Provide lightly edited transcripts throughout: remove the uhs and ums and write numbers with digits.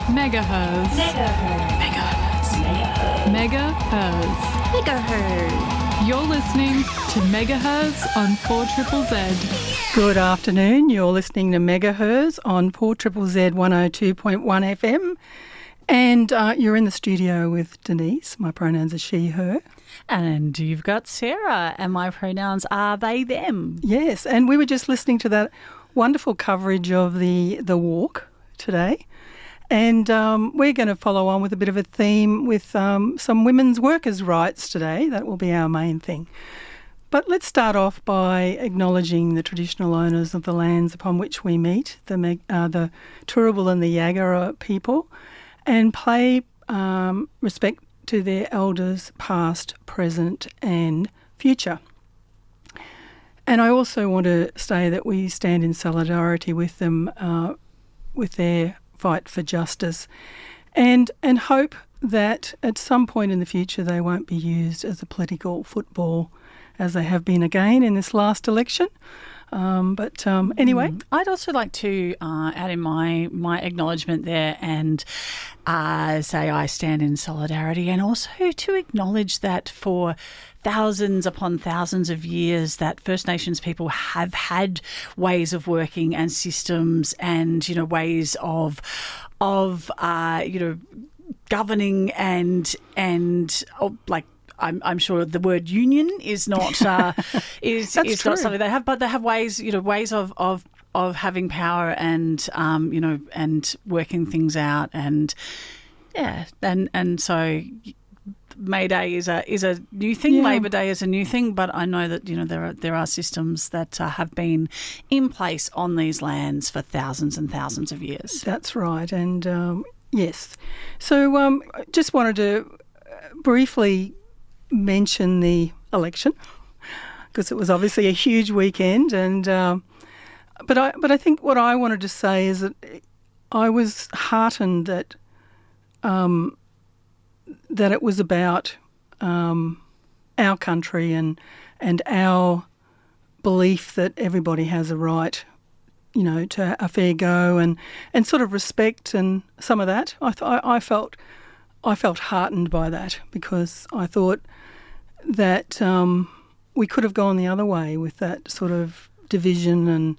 Megaherzzz. You're listening to Megaherzzz on 4ZZZ. Good afternoon. You're listening to Megaherzzz on 4ZZZ 102.1 FM. And you're in the studio with Denise. My pronouns are she, her. And you've got Sarah, and my pronouns are they, them. Yes, and we were just listening to that wonderful coverage of the walk today. And we're going to follow on with a bit of a theme with some women's workers' rights today. That will be our main thing. But let's start off by acknowledging the traditional owners of the lands upon which we meet, the Turrbal and the Yagara people, and pay respect to their elders past, present and future. And I also want to say that we stand in solidarity with them, with their fight for justice, and hope that at some point in the future they won't be used as a political football as they have been again in this last election. Anyway. I'd also like to add in my acknowledgement there and say I stand in solidarity, and also to acknowledge that for thousands upon thousands of years that First Nations people have had ways of working and systems and, ways of governing and I'm sure the word union is not is not something they have, but they have ways of having power and and working things out, and so May Day is a new thing. Yeah. Labor Day is a new thing, but I know that there are systems that have been in place on these lands for thousands and thousands of years. That's right, and yes. So just wanted to briefly mention the election because it was obviously a huge weekend, and but I think what I wanted to say is that I was heartened that it was about our country and our belief that everybody has a right, to a fair go and sort of respect and some of that. I felt heartened by that because I thought that we could have gone the other way with that sort of division and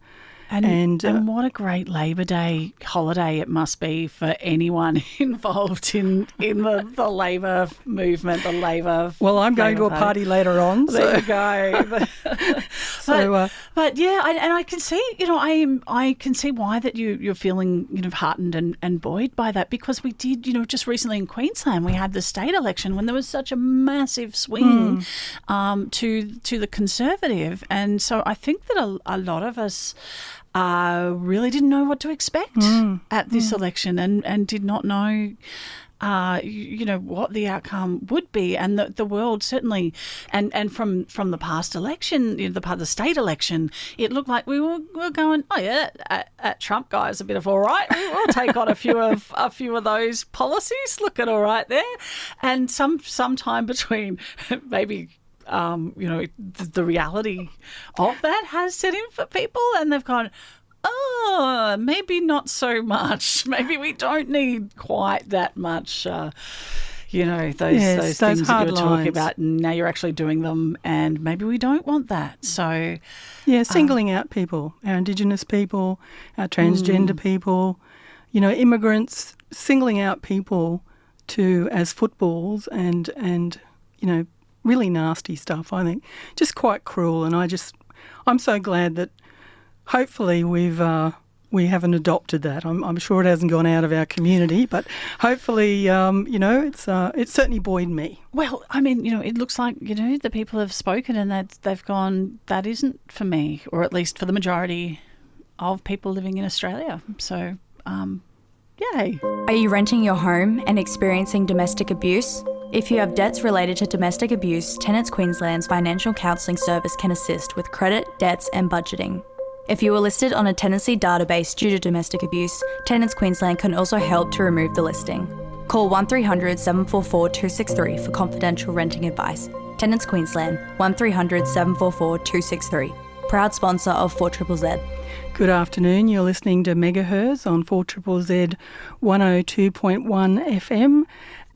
what a great Labor Day holiday it must be for anyone involved in the Labor movement, the Labor. Well, I'm going to a party later on. There you go. But yeah, and I can see, I can see why that you're feeling, heartened and buoyed by that, because we did, just recently in Queensland we had the state election when there was such a massive swing to the Conservative, and so I think that a lot of us really didn't know what to expect at this election and did not know, what the outcome would be. And the world certainly, and from the past election, the state election, it looked like we were going, oh yeah, that Trump guy is a bit of all right. We'll take on a few of those policies. Look at all right there. And sometime between maybe the reality of that has set in for people, and they've gone, oh, maybe not so much. Maybe we don't need quite that much, those things that you were talking about. And now you're actually doing them, and maybe we don't want that. So, yeah, singling out people, our Indigenous people, our transgender people, immigrants, singling out people as footballs and really nasty stuff, I think. Just quite cruel, and I'm so glad that hopefully we haven't adopted that. I'm sure it hasn't gone out of our community, but hopefully, it's certainly buoyed me. Well, I mean, it looks like, the people have spoken and that they've gone, that isn't for me, or at least for the majority of people living in Australia. So, yay. Are you renting your home and experiencing domestic abuse? If you have debts related to domestic abuse, Tenants Queensland's financial counselling service can assist with credit, debts and budgeting. If you are listed on a tenancy database due to domestic abuse, Tenants Queensland can also help to remove the listing. Call 1300 744 263 for confidential renting advice. Tenants Queensland, 1300 744 263. Proud sponsor of 4ZZZ. Good afternoon. You're listening to Megaherzzz on 4ZZZ 102.1 FM.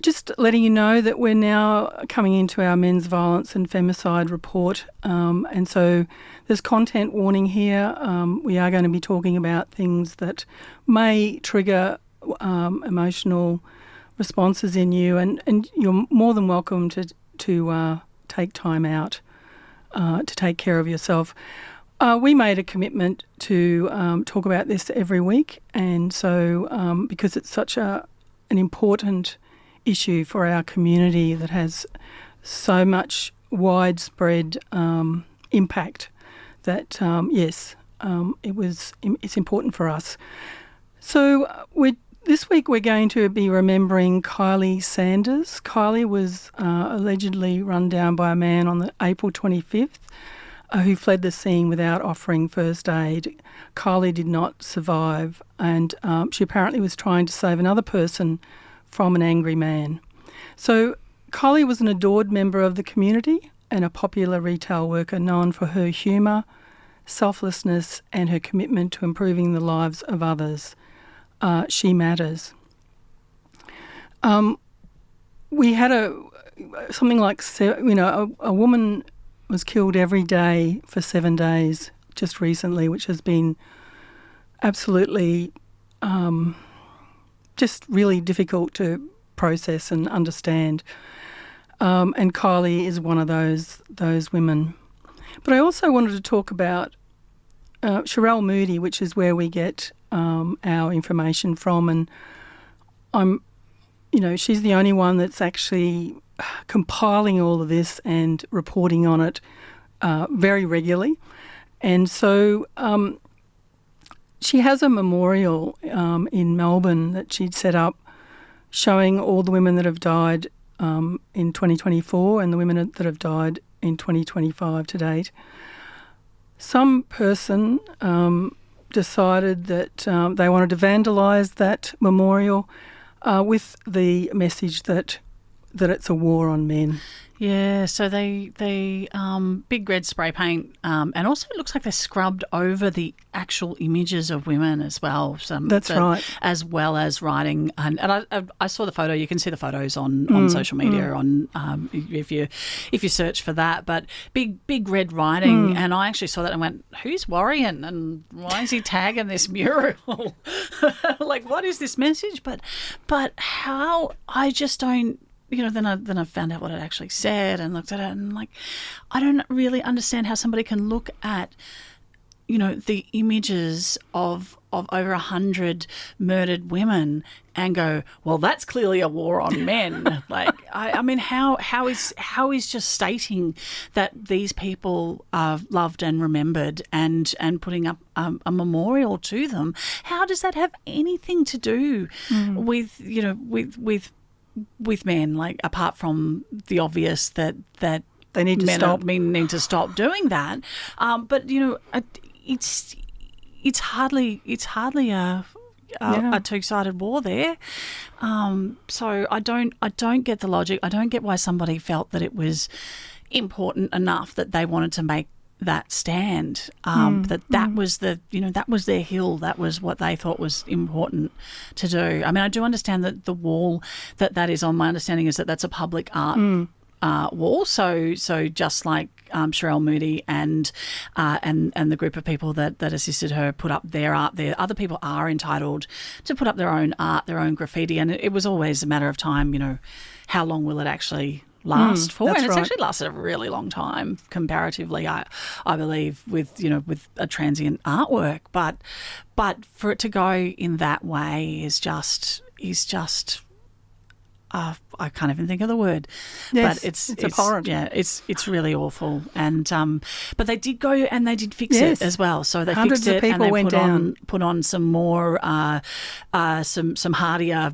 Just letting you know that we're now coming into our men's violence and femicide report, and so there's content warning here. We are going to be talking about things that may trigger emotional responses in you, and you're more than welcome to take time out to take care of yourself. We made a commitment to talk about this every week, and so because it's such an important issue for our community that has so much widespread impact, that it's important for us. So this week we're going to be remembering Kylie Sanders. Kylie was allegedly run down by a man on April 25th. Who fled the scene without offering first aid. Kylie did not survive, and she apparently was trying to save another person from an angry man. So Kylie was an adored member of the community and a popular retail worker known for her humour, selflessness and her commitment to improving the lives of others. She matters. We had something like a woman was killed every day for 7 days just recently, which has been absolutely just really difficult to process and understand. And Kylie is one of those women. But I also wanted to talk about Sherelle Moody, which is where we get our information from, and she's the only one that's actually compiling all of this and reporting on it very regularly. And so she has a memorial in Melbourne that she'd set up showing all the women that have died in 2024 and the women that have died in 2025 to date. Some person decided that they wanted to vandalise that memorial with the message that it's a war on men. Yeah, so they big red spray paint, and also it looks like they scrubbed over the actual images of women as well. That's right. As well as writing, and I saw the photo. You can see the photos on social media on if you search for that. But big red writing, and I actually saw that and went, "Who's worrying? And why is he tagging this mural? Like, what is this message?" But how, I just don't. Then I found out what it actually said and looked at it, and I don't really understand how somebody can look at, the images of over 100 murdered women and go, well, that's clearly a war on men. I mean, how is just stating that these people are loved and remembered and putting up a memorial to them? How does that have anything to do with men, apart from the obvious that they need to stop. Men need to stop doing that. But it's hardly a two-sided war there. So I don't get the logic. I don't get why somebody felt that it was important enough that they wanted to make that stand, that was that was their hill. That was what they thought was important to do. I mean, I do understand that the wall that is on, my understanding is that that's a public art wall. So just like Sherelle Moody and the group of people that assisted her put up their art there, other people are entitled to put up their own art, their own graffiti, and it was always a matter of time. How long will it actually last for? And it's actually lasted a really long time comparatively, I believe, with a transient artwork. But for it to go in that way is just I can't even think of the word. Yes, but it's abhorrent. Yeah, it's really awful. And but they did go and they did fix it as well. So they Hundreds fixed it of people and they went down. put on some more some hardier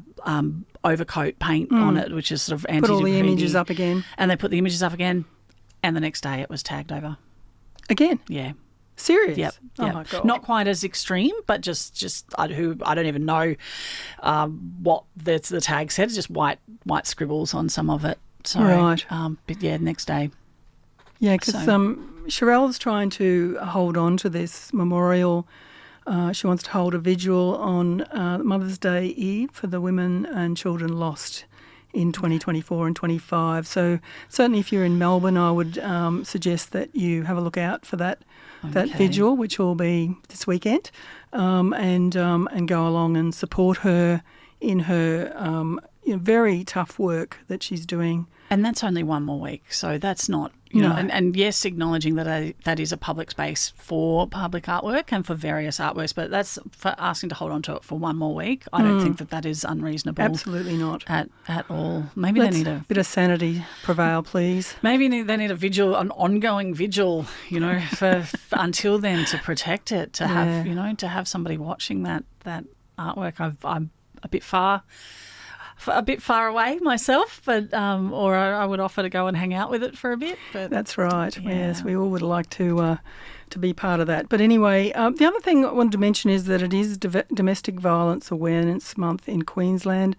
overcoat paint on it, which is sort of anti-graffiti. Put all the images up again. And they put the images up again, and the next day it was tagged over. Again? Yeah. Serious? Yep. Oh, my God. Not quite as extreme, but just I don't even know what the tag said. It's just white scribbles on some of it. So, right. But yeah, next day. Yeah, because Sherelle's trying to hold on to this memorial she wants to hold a vigil on Mother's Day Eve for the women and children lost in 2024 and 25. So certainly if you're in Melbourne, I would suggest that you have a look out for that vigil, which will be this weekend, and go along and support her in her very tough work that she's doing. And that's only one more week, so that's not, and yes, acknowledging that that is a public space for public artwork and for various artworks, but that's for asking to hold on to it for one more week. I don't think that is unreasonable. Absolutely not. At all. Maybe they need a bit of sanity prevail, please. Maybe they need a vigil, an ongoing vigil, for until then to protect it, to have somebody watching that artwork. I'm a bit far away myself, but or I would offer to go and hang out with it for a bit. But that's right. Yeah. Yes, we all would like to be part of that. But anyway, the other thing I wanted to mention is that it is Domestic Violence Awareness Month in Queensland.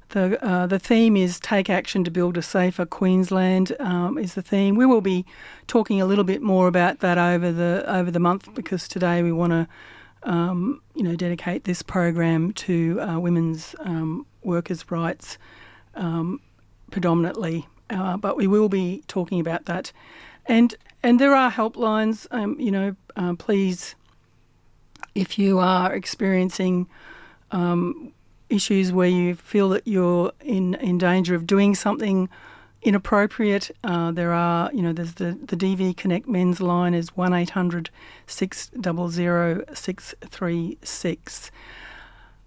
The theme is Take Action to Build a Safer Queensland is the theme. We will be talking a little bit more about that over the month, because today we want to dedicate this program to women's workers' rights predominantly, but we will be talking about that. And there are helplines, please, if you are experiencing issues where you feel that you're in danger of doing something inappropriate, there are, there's the DV Connect Men's line is 1800 600 636.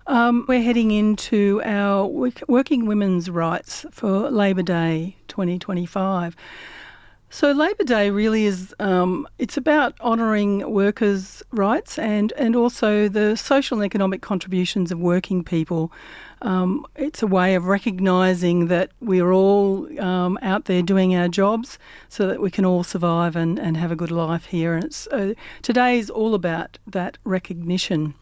We're heading into our Working Women's Rights for Labor Day 2025. So Labor Day really is, it's about honouring workers' rights and also the social and economic contributions of working people. It's a way of recognising that we're all out there doing our jobs so that we can all survive and have a good life here. And today is all about that recognition.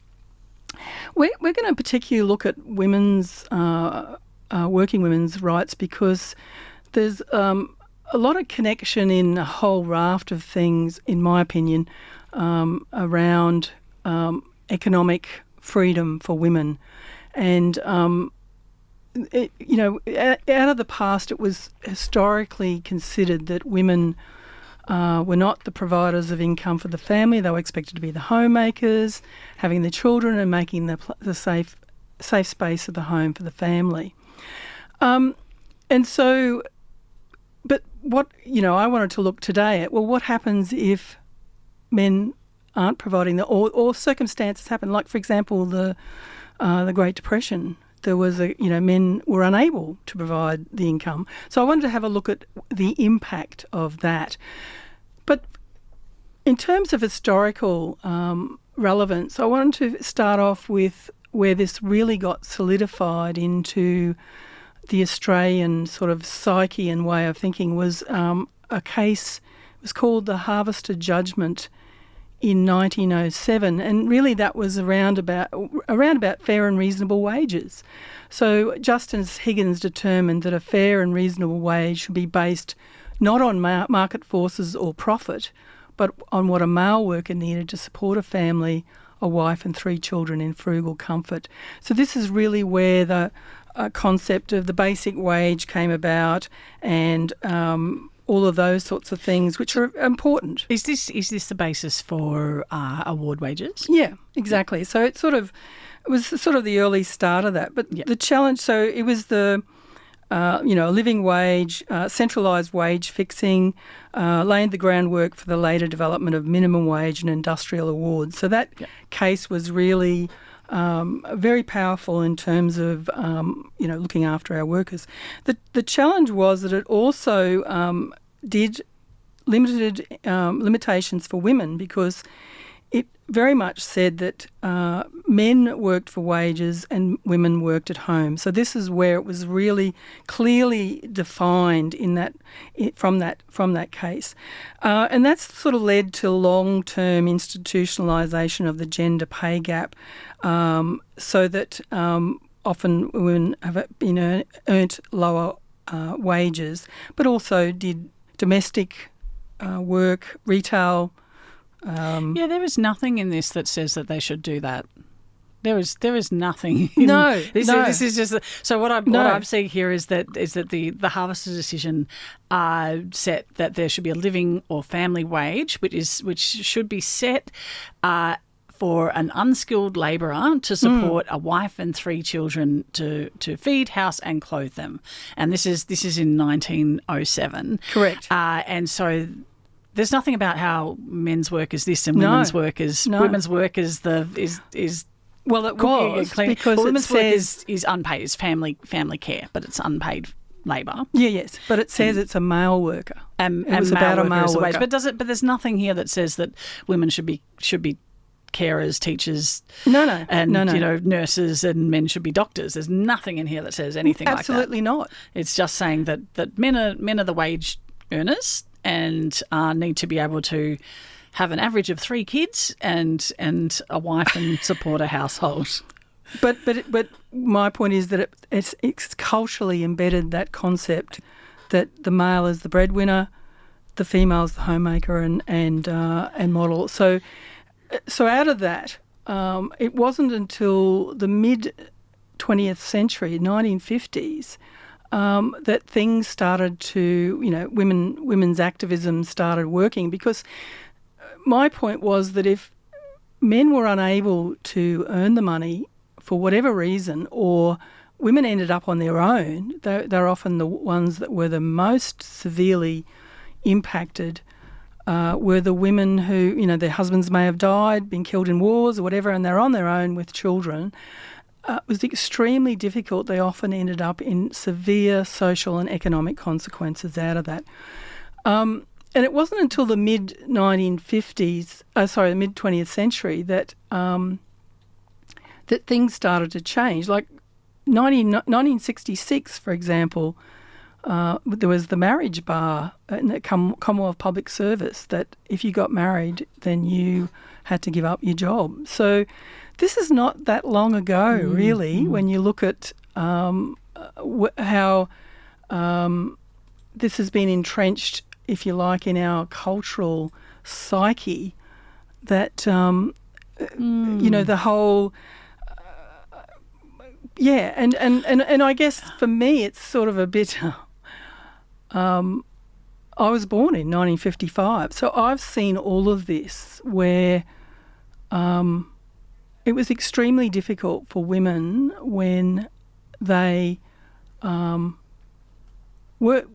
We're going to particularly look at women's, working women's rights, because there's a lot of connection in a whole raft of things, in my opinion, around economic freedom for women. And, out of the past, it was historically considered that women were not the providers of income for the family. They were expected to be the homemakers, having the children and making the safe space of the home for the family. But what, I wanted to look today at, what happens if men aren't providing or circumstances happen, like, for example, the Great Depression. There was men were unable to provide the income. So I wanted to have a look at the impact of that. But in terms of historical relevance, I wanted to start off with where this really got solidified into the Australian sort of psyche and way of thinking was a case. It was called the Harvester Judgment in 1907, and really that was around about fair and reasonable wages. So Justice Higgins determined that a fair and reasonable wage should be based not on market forces or profit, but on what a male worker needed to support a family, a wife and 3 children in frugal comfort. So this is really where the concept of the basic wage came about, and all of those sorts of things, which are important. Is this the basis for award wages? Yeah, exactly. So it was sort of the early start of that. But the challenge, so it was the living wage, centralised wage fixing, laying the groundwork for the later development of minimum wage and industrial awards. So that case was really very powerful in terms of looking after our workers. The challenge was that it also did limitations for women, because it very much said that men worked for wages and women worked at home. So this is where it was really clearly defined from that case, and that's sort of led to long-term institutionalisation of the gender pay gap, so that often women have been earned lower wages, but also did domestic work, retail There is nothing in this that says that they should do that. There is nothing. This is just so. What I'm seeing here is that the Harvester decision set that there should be a living or family wage, which should be set for an unskilled labourer to support a wife and 3 children to feed, house and clothe them. And this is in 1907. Correct. And so there's nothing about how men's work is this and women's work is Well, it was because women's work is unpaid. It's family care, but it's unpaid labour. Yes, but it says it's a male worker. And it was about a male worker. But there's nothing here that says that women should be carers, teachers, and nurses, and men should be doctors. There's nothing in here that says anything like that. Absolutely not. It's just saying that men are the wage earners and need to be able to have an average of 3 kids and a wife and support a household. But my point is that it's culturally embedded, that concept that the male is the breadwinner, the female is the homemaker and model. So out of that, it wasn't until the mid-20th century, 1950s, that things started to, women's activism started working, because my point was that if men were unable to earn the money for whatever reason, or women ended up on their own, they're often the ones that were the most severely impacted, were the women who, their husbands may have died, been killed in wars or whatever, and they're on their own with children. It was extremely difficult. They often ended up in severe social and economic consequences out of that. And it wasn't until the mid-20th century that things started to change. Like 1966, for example, there was the marriage bar in the Commonwealth Public Service, that if you got married, then you had to give up your job. So this is not that long ago, really, when you look at how this has been entrenched, if you like, in our cultural psyche, that, the whole... and I guess for me it's sort of a bit... I was born in 1955, so I've seen all of this where it was extremely difficult for women when they were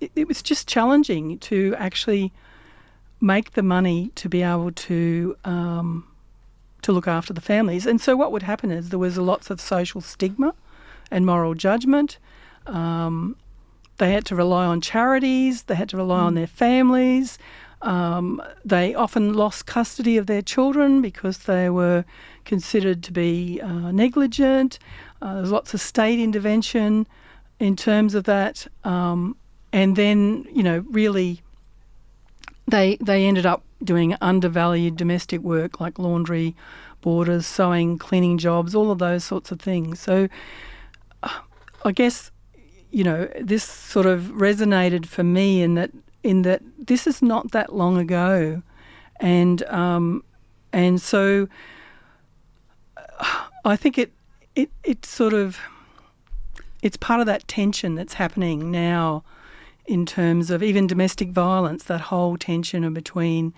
it was just challenging to actually make the money to be able to look after the families. And so what would happen is there was lots of social stigma and moral judgment. They had to rely on charities. They had to rely on their families. They often lost custody of their children because they were considered to be negligent. There's lots of state intervention in terms of that. And then, really they ended up doing undervalued domestic work like laundry, borders, sewing, cleaning jobs, all of those sorts of things. So I guess, this sort of resonated for me in that this is not that long ago. And so I think it sort of, it's part of that tension that's happening now in terms of even domestic violence, that whole tension between,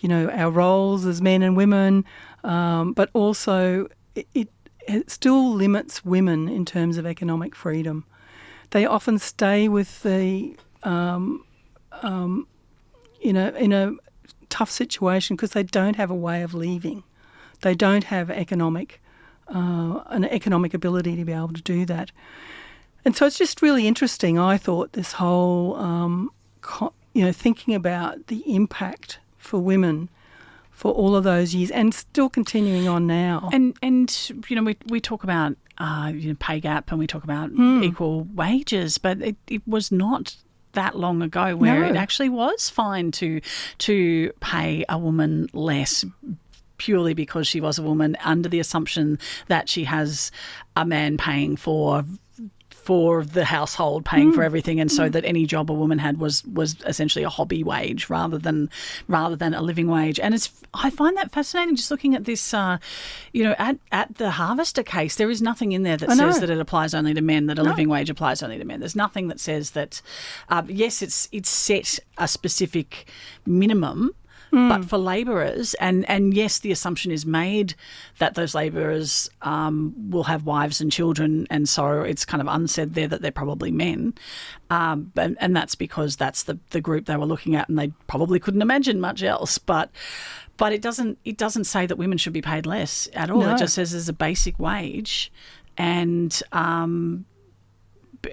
our roles as men and women, but also it still limits women in terms of economic freedom. They often stay with the, in a tough situation because they don't have a way of leaving. They don't have an economic ability to be able to do that. And so it's just really interesting, I thought, this whole, thinking about the impact for women for all of those years and still continuing on now. And we talk about pay gap and we talk about equal wages, but it was not that long ago where it actually was fine to pay a woman less purely because she was a woman, under the assumption that she has a man paying for for the household, paying for everything, and so that any job a woman had was essentially a hobby wage rather than a living wage. And I find that fascinating. Just looking at this, at the Harvester case, there is nothing in there that says that it applies only to men, that a living wage applies only to men. There's nothing that says that. Yes, it's set a specific minimum. But for labourers, and yes, the assumption is made that those labourers will have wives and children, and so it's kind of unsaid there that they're probably men, and that's because that's the group they were looking at, and they probably couldn't imagine much else. But it doesn't say that women should be paid less at all. No. It just says there's a basic wage, and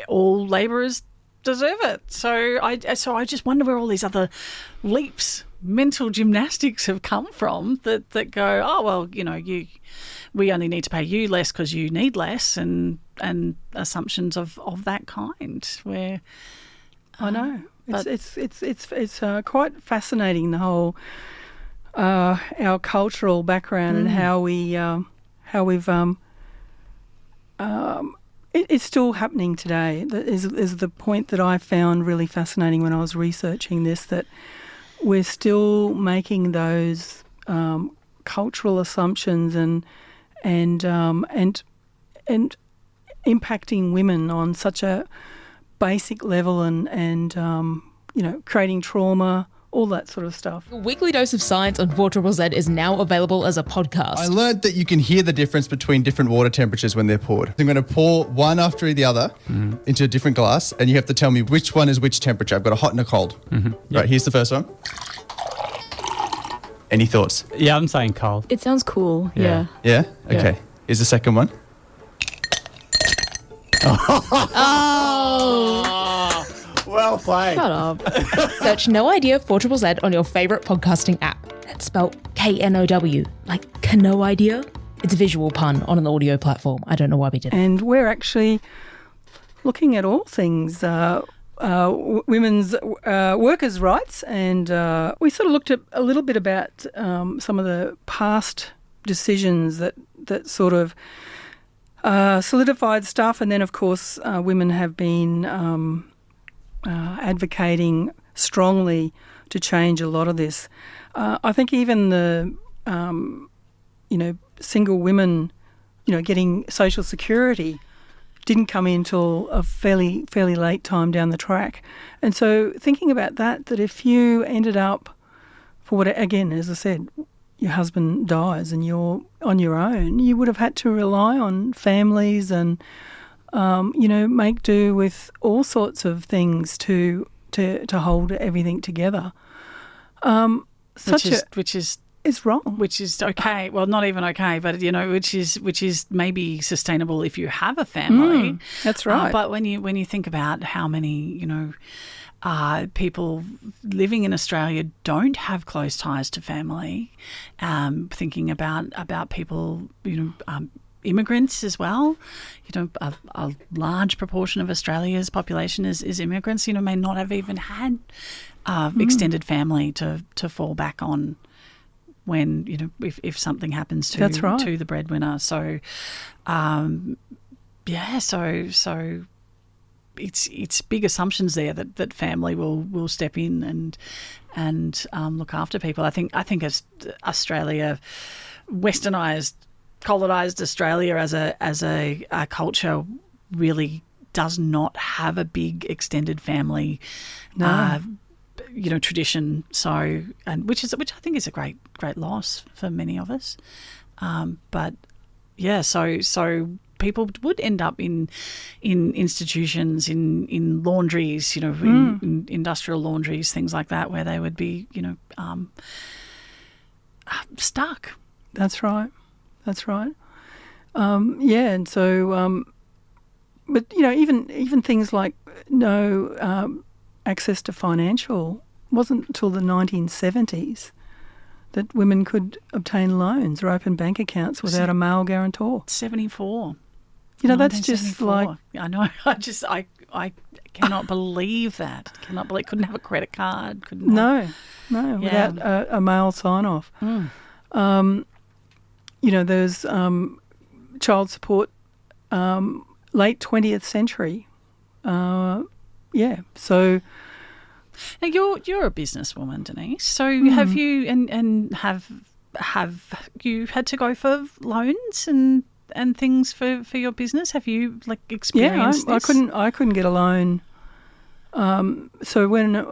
all labourers deserve it. So I just wonder where all these other leaps, mental gymnastics have come from that go, oh well, we only need to pay you less because you need less, and assumptions of that kind. Where I know it's quite fascinating, the whole our cultural background and how we've it's still happening today. That is the point that I found really fascinating when I was researching this, that we're still making those cultural assumptions and impacting women on such a basic level and creating trauma, all that sort of stuff. A weekly dose of science on 4ZZZ is now available as a podcast. I learned that you can hear the difference between different water temperatures when they're poured. I'm going to pour one after the other into a different glass, and you have to tell me which one is which temperature. I've got a hot and a cold. Mm-hmm. Yep. Right, here's the first one. Any thoughts? Yeah, I'm saying cold. It sounds cool. Yeah. Yeah? Okay. Yeah. Here's the second one. Well played. Shut up. Search No Idea 4ZZZ on your favourite podcasting app. That's spelled KNOW, like no idea. It's a visual pun on an audio platform. I don't know why we did it. And we're actually looking at all things women's workers' rights, and we sort of looked at a little bit about some of the past decisions that sort of solidified stuff, and then of course women have been advocating strongly to change a lot of this. I think even the single women getting social security didn't come in until a fairly late time down the track. And so thinking about that if you ended up, for what, again, as I said, your husband dies and you're on your own, you would have had to rely on families and, make do with all sorts of things to hold everything together. Which is wrong. Which is okay. Well, not even okay, but which is maybe sustainable if you have a family. That's right. But when you think about how many people living in Australia don't have close ties to family, thinking about people immigrants as well. A large proportion of Australia's population is immigrants. May not have even had extended family to fall back on when if something happens to That's right. to the breadwinner. So so it's big assumptions there that family will step in and look after people. I think as Australia, westernized, colonised Australia as a culture really does not have a big extended family tradition. So, and which I think is a great loss for many of us. So people would end up in institutions, in laundries, in industrial laundries, things like that, where they would be, stuck. That's right. And so, but even things like no access to financial wasn't until the 1970s that women could obtain loans or open bank accounts without a male guarantor. 74. That's just like... I know. I cannot believe that. Couldn't have a credit card. No, without a male sign-off. There's child support late 20th century. So... Now you're a businesswoman, Denise. So have you and have you had to go for loans and things for your business? Have you experienced this? I couldn't get a loan. So when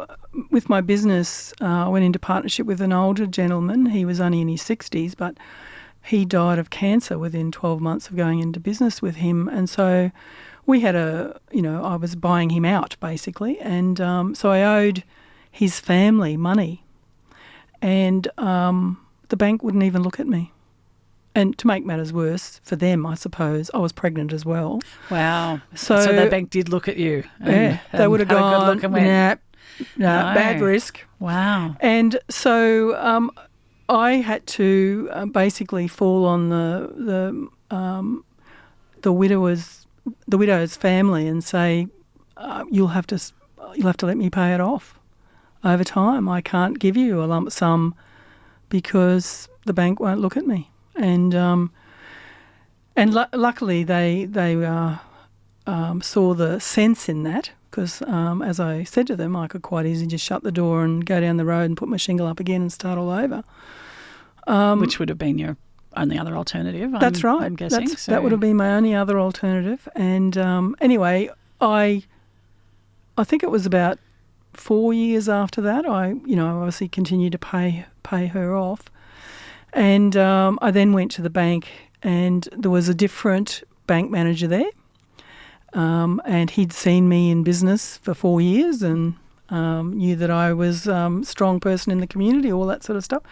with my business, I went into partnership with an older gentleman. He was only in his 60s, but he died of cancer within 12 months of going into business with him, and so. We had I was buying him out basically, and so I owed his family money, and the bank wouldn't even look at me. And to make matters worse for them, I suppose, I was pregnant as well. Wow. So the bank did look at you. They would have gone, a good look and went, nah, bad risk. Wow. And so I had to basically fall on the widow's family and say, you'll have to let me pay it off over time. I can't give you a lump sum because the bank won't look at me. And luckily they saw the sense in that, because as I said to them, I could quite easily just shut the door and go down the road and put my shingle up again and start all over. Which would have been your only other alternative. That's right. I'm guessing. That would have been my only other alternative. And anyway, I think it was about 4 years after that, I obviously continued to pay her off. And I then went to the bank, and there was a different bank manager there. And he'd seen me in business for 4 years and knew that I was a strong person in the community, all that sort of stuff.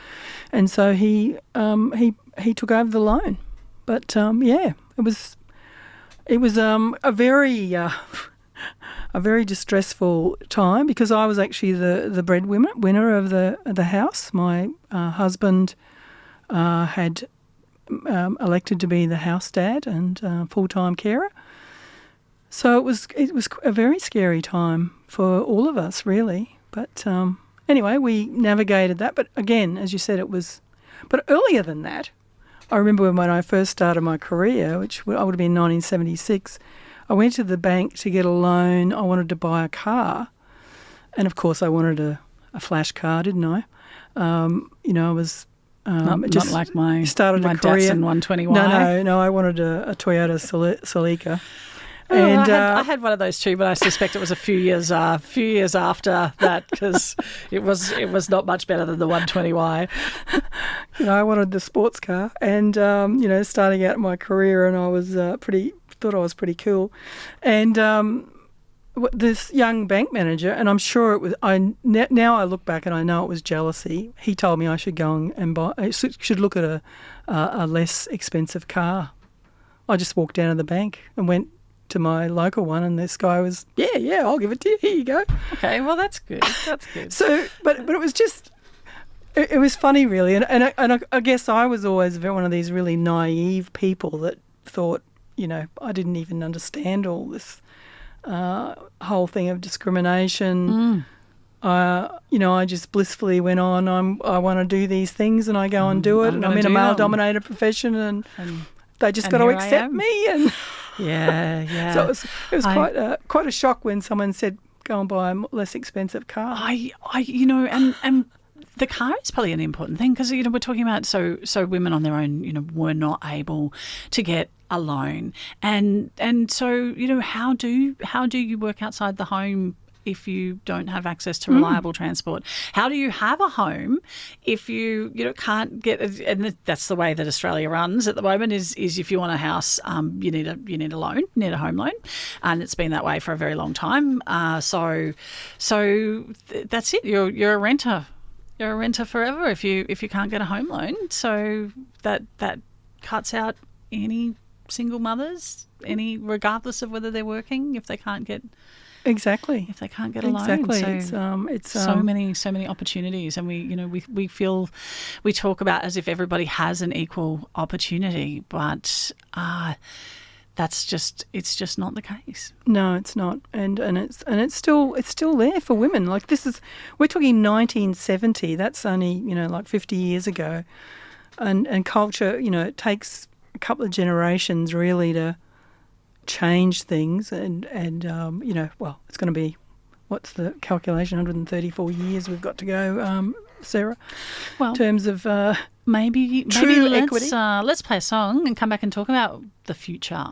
And so he took over the loan. But it was a very distressful time, because I was actually the breadwinner of the house. My husband had elected to be the house dad and full-time carer. So it was a very scary time for all of us, really. But anyway, we navigated that. But again, as you said, But earlier than that, I remember when I first started my career, which I would have been 1976, I went to the bank to get a loan. I wanted to buy a car. And, of course, I wanted a flash car, didn't I? I was... not like my started a career. Datsun 120Y. No, I wanted a Toyota Celica. Oh, and I had one of those too, but I suspect it was a few years after that, because it was not much better than the 120Y. I wanted the sports car, and starting out my career, and I was thought I was pretty cool, and this young bank manager, and I'm sure it was. Now I look back and I know it was jealousy. He told me I should go and buy. I should look at a less expensive car. I just walked down to the bank and went to my local one, and this guy was, yeah, I'll give it to you. Here you go. Okay, well that's good. That's good. So, but it was just, it was funny really, and I guess I was always one of these really naive people that thought, I didn't even understand all this whole thing of discrimination. I just blissfully went on. I want to do these things, and I go and do it, and I'm in a male-dominated profession, and they just got to accept me, and. Yeah. So it was quite a shock when someone said, "Go and buy a less expensive car." And the car is probably an important thing, because we're talking about so women on their own were not able to get a loan, and so how do you work outside the home if you don't have access to reliable transport? How do you have a home if you can't get and that's the way that Australia runs at the moment, is if you want a house, you need a loan, you need a home loan, and it's been that way for a very long time. So that's it. You're a renter. You're a renter forever if you can't get a home loan. So that cuts out any single mothers, regardless of whether they're working, if they can't get. Exactly. If they can't get a loan. Exactly. So it's so many opportunities, and we feel, we talk about as if everybody has an equal opportunity, but it's just not the case. No, it's not, and it's still there for women. Like we're talking 1970. That's only 50 years ago, and culture. It takes a couple of generations really to change things and it's going to be, what's the calculation, 134 years we've got to go, Sarah, in terms of maybe equity. Let's play a song and come back and talk about the future.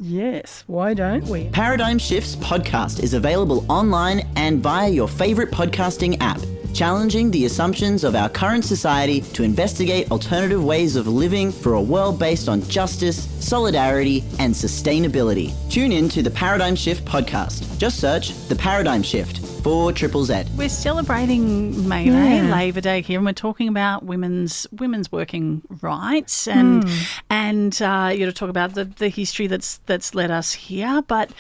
Yes, why don't we? Paradigm Shifts podcast is available online and via your favourite podcasting app, challenging the assumptions of our current society to investigate alternative ways of living for a world based on justice, solidarity and sustainability. Tune in to the Paradigm Shift podcast. Just search The Paradigm Shift for ZZZ. We're celebrating May Day, Labor Day here, and we're talking about women's working rights and talk about the history that's led us here, but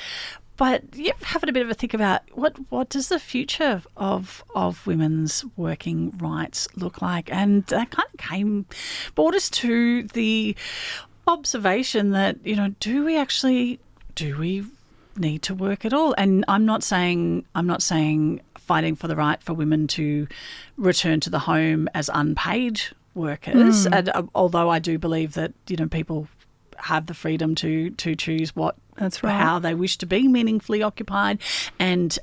having a bit of a think about what does the future of women's working rights look like, and that kind of brought us to the observation that do we need to work at all? And I'm not saying fighting for the right for women to return to the home as unpaid workers, and although I do believe that people have the freedom to choose how they wish to be meaningfully occupied, and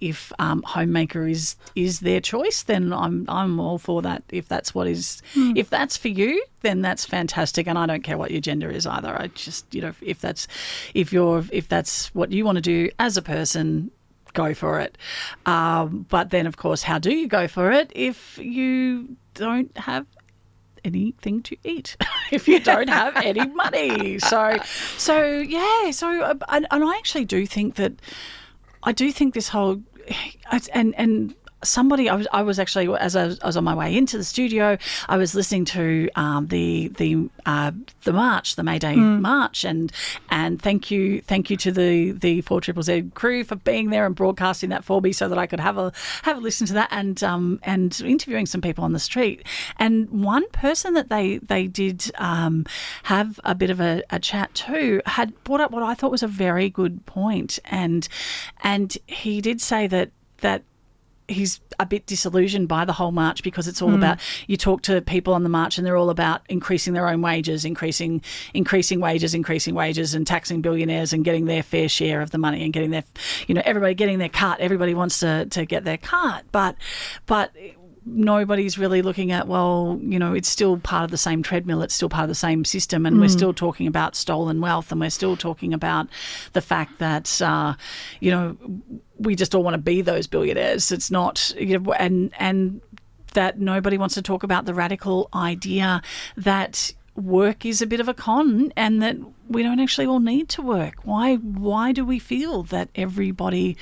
if homemaker is their choice, then I'm all for that. If that's if that's for you, then that's fantastic, and I don't care what your gender is either. I just if that's what you want to do as a person, go for it. But then of course, how do you go for it if you don't have anything to eat, if you don't have any money? And I actually do think that this whole and somebody I was actually, as I was on my way into the studio, I was listening to the march, the May Day march, and thank you to the 4ZZZ crew for being there and broadcasting that for me so that I could have a listen to that, and interviewing some people on the street. And one person that they did have a bit of a chat to had brought up what I thought was a very good point, and he did say that he's a bit disillusioned by the whole march because it's all about, you talk to people on the march and they're all about increasing their own wages, increasing wages and taxing billionaires and getting their fair share of the money and getting their, everybody getting their cut. Everybody wants to get their cut, but nobody's really looking at, it's still part of the same treadmill, it's still part of the same system, and we're still talking about stolen wealth, and we're still talking about the fact that, we just all want to be those billionaires. It's not, and that nobody wants to talk about the radical idea that work is a bit of a con and that we don't actually all need to work. Why do we feel that everybody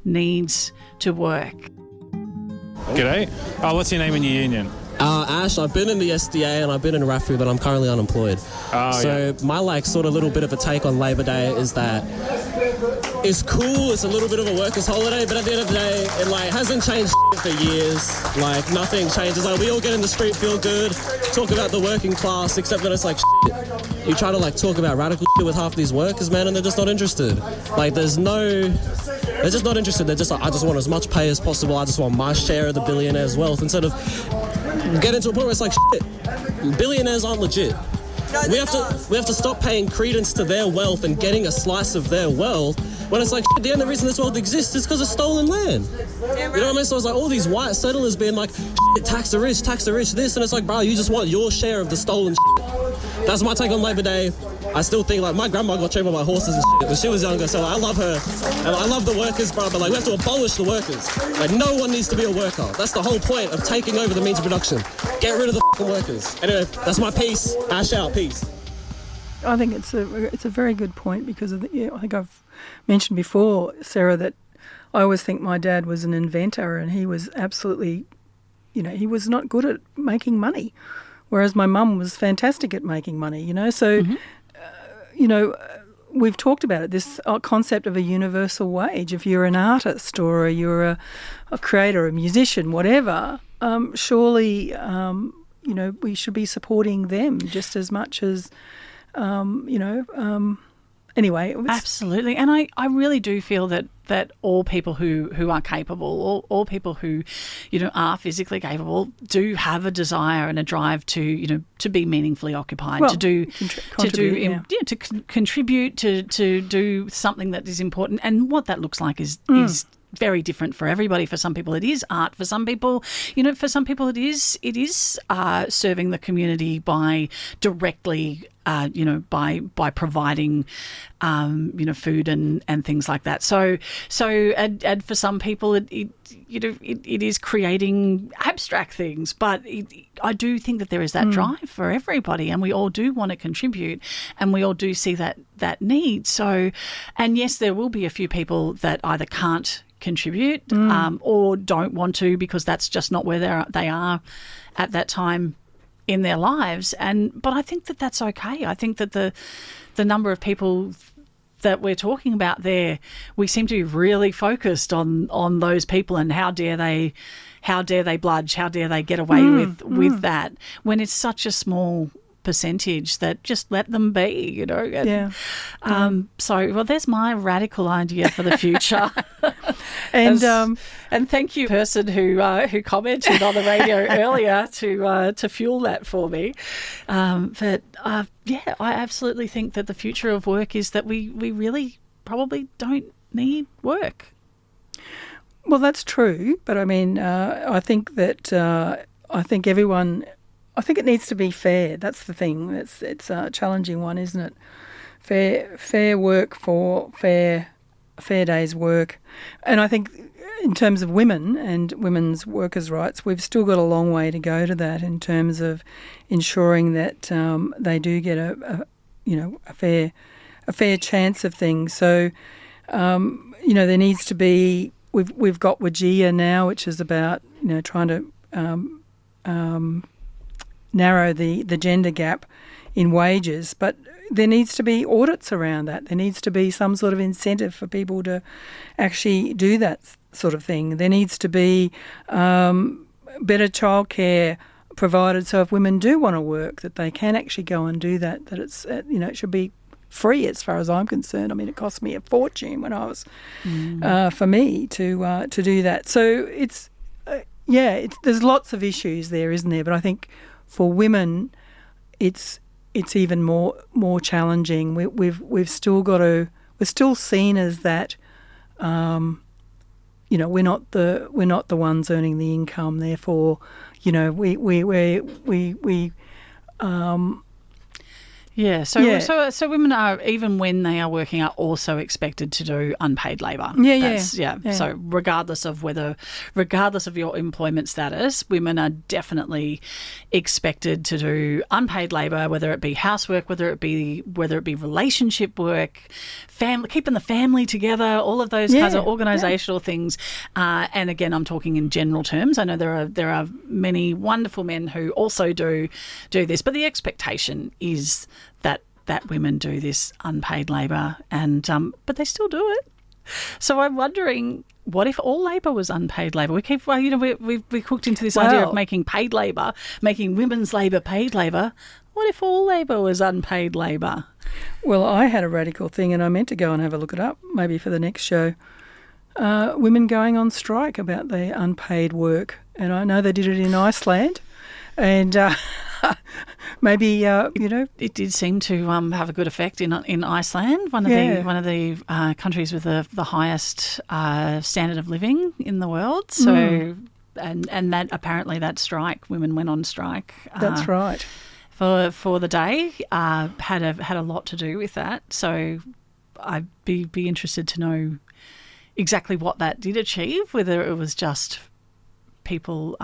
needs to work? G'day. What's your name in your union? Ash, I've been in the SDA and I've been in RAFU, but I'm currently unemployed. My sort of little bit of a take on Labor Day is that it's cool, it's a little bit of a workers' holiday, but at the end of the day, it hasn't changed for years. Nothing changes. We all get in the street, feel good, talk about the working class, except that it's you try to talk about radical shit with half these workers, man, and they're just not interested. They're just not interested. They're just I just want as much pay as possible. I just want my share of the billionaire's wealth, instead of getting to a point where it's shit, billionaires aren't legit. We have to stop paying credence to their wealth and getting a slice of their wealth when it's the only reason this wealth exists is because of stolen land. You know what I mean? So it's all these white settlers being shit, tax the rich, this, and it's bro, you just want your share of the stolen shit. That's my take on Labor Day. I still think my grandma got trained by horses and shit when she was younger, so I love her. And I love the workers, bro, but we have to abolish the workers. No one needs to be a worker. That's the whole point of taking over the means of production. Get rid of the fucking workers. Anyway, that's my piece. Ash out. Peace. I think it's a very good point because I think I've mentioned before, Sarah, that I always think my dad was an inventor and he was absolutely, he was not good at making money, whereas my mum was fantastic at making money, So, we've talked about it, this concept of a universal wage. If you're an artist or you're a creator, a musician, whatever, surely, we should be supporting them just as much as, anyway. Absolutely. And I really do feel that that all people who are capable, all people who, are physically capable, do have a desire and a drive to, to be meaningfully occupied, to contribute, to do something that is important. And what that looks like is very different for everybody. For some people, it is art. For some people, for some people, it is serving the community by directly, by providing, food and things like that. So and for some people, it is creating abstract things. But I do think that there is that drive for everybody, and we all do want to contribute, and we all do see that need. So, and yes, there will be a few people that either can't contribute or don't want to, because that's just not where they are at that time in their lives. But I think that that's okay. I think that the number of people that we're talking about there, we seem to be really focused on those people and how dare they bludge, how dare they get away with that, when it's such a small percentage, that just let them be, So, well, there's my radical idea for the future. And thank you, person who commented on the radio earlier to fuel that for me. But I absolutely think that the future of work is that we really probably don't need work. Well, that's true, but I mean, I think that I think it needs to be fair. That's the thing. It's a challenging one, isn't it? Fair work for fair day's work. And I think in terms of women and women's workers' rights, we've still got a long way to go to that in terms of ensuring that they do get a fair chance of things. So there needs to be. We've got WGEA now, which is about trying to narrow the gender gap in wages, but there needs to be audits around that. There needs to be some sort of incentive for people to actually do that sort of thing. There needs to be better childcare provided, so if women do want to work, that they can actually go and do that. That it's it should be free as far as I'm concerned. I mean, it cost me a fortune when I was for me to do that. So it's there's lots of issues there, isn't there? But I think for women, it's even more challenging. We've still got to. We're still seen as that. We're not the ones earning the income. Therefore, So women are, even when they are working, are also expected to do unpaid labour. So regardless of your employment status, women are definitely expected to do unpaid labour, whether it be housework, whether it be relationship work, keeping the family together, all of those kinds of organisational things. And again, I'm talking in general terms. I know there are many wonderful men who also do this, but the expectation is that women do this unpaid labour, and but they still do it. So I'm wondering, what if all labour was unpaid labour? We keep, we've hooked into this idea of making paid labour, making women's labour paid labour. What if all labour was unpaid labour? Well, I had a radical thing, and I meant to go and have a look it up, maybe for the next show. Women going on strike about the unpaid work, and I know they did it in Iceland, and maybe it did seem to have a good effect in Iceland, one of the countries with the highest standard of living in the world. So and that apparently that strike, women went on strike. That's right. For the day, had a lot to do with that. So I'd be interested to know exactly what that did achieve, whether it was just people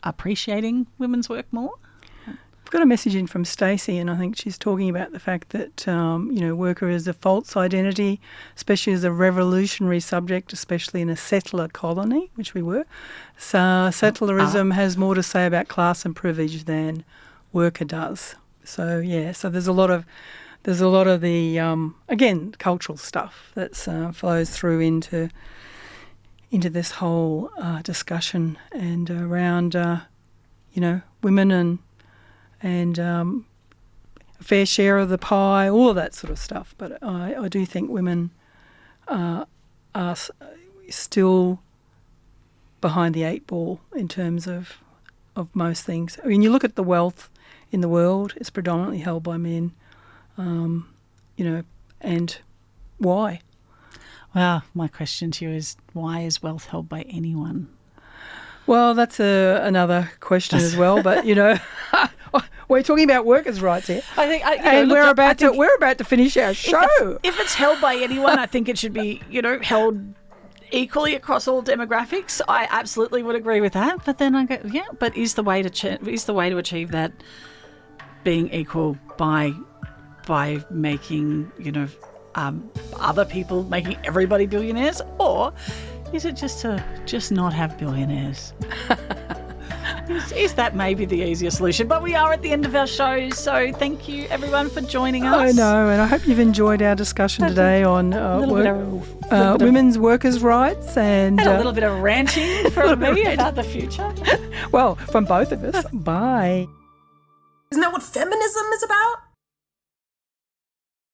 appreciating women's work more. I've got a message in from Stacey, and I think she's talking about the fact that worker is a false identity, especially as a revolutionary subject, especially in a settler colony, which we were. So settlerism has more to say about class and privilege than worker does. So so there's a lot of the again cultural stuff that flows through into this whole discussion and around women and a fair share of the pie, all of that sort of stuff. But I do think women are are still behind the 8 ball in terms of most things. I mean, you look at the wealth in the world, it's predominantly held by men, and why? Well, my question to you is, why is wealth held by anyone? Well, that's another question as well, but, we're talking about workers' rights here. I think, we're about to finish our show. If it's held by anyone, I think it should be, held equally across all demographics. I absolutely would agree with that. But then I go, but is the way to achieve that being equal by making, other people, making everybody billionaires, or is it just to not have billionaires? Is that maybe the easier solution? But we are at the end of our show, so thank you everyone for joining us. I know, and I hope you've enjoyed our discussion today on women's workers' rights and a little bit of ranting from me about the future. Well, from both of us. Bye. Isn't that what feminism is about?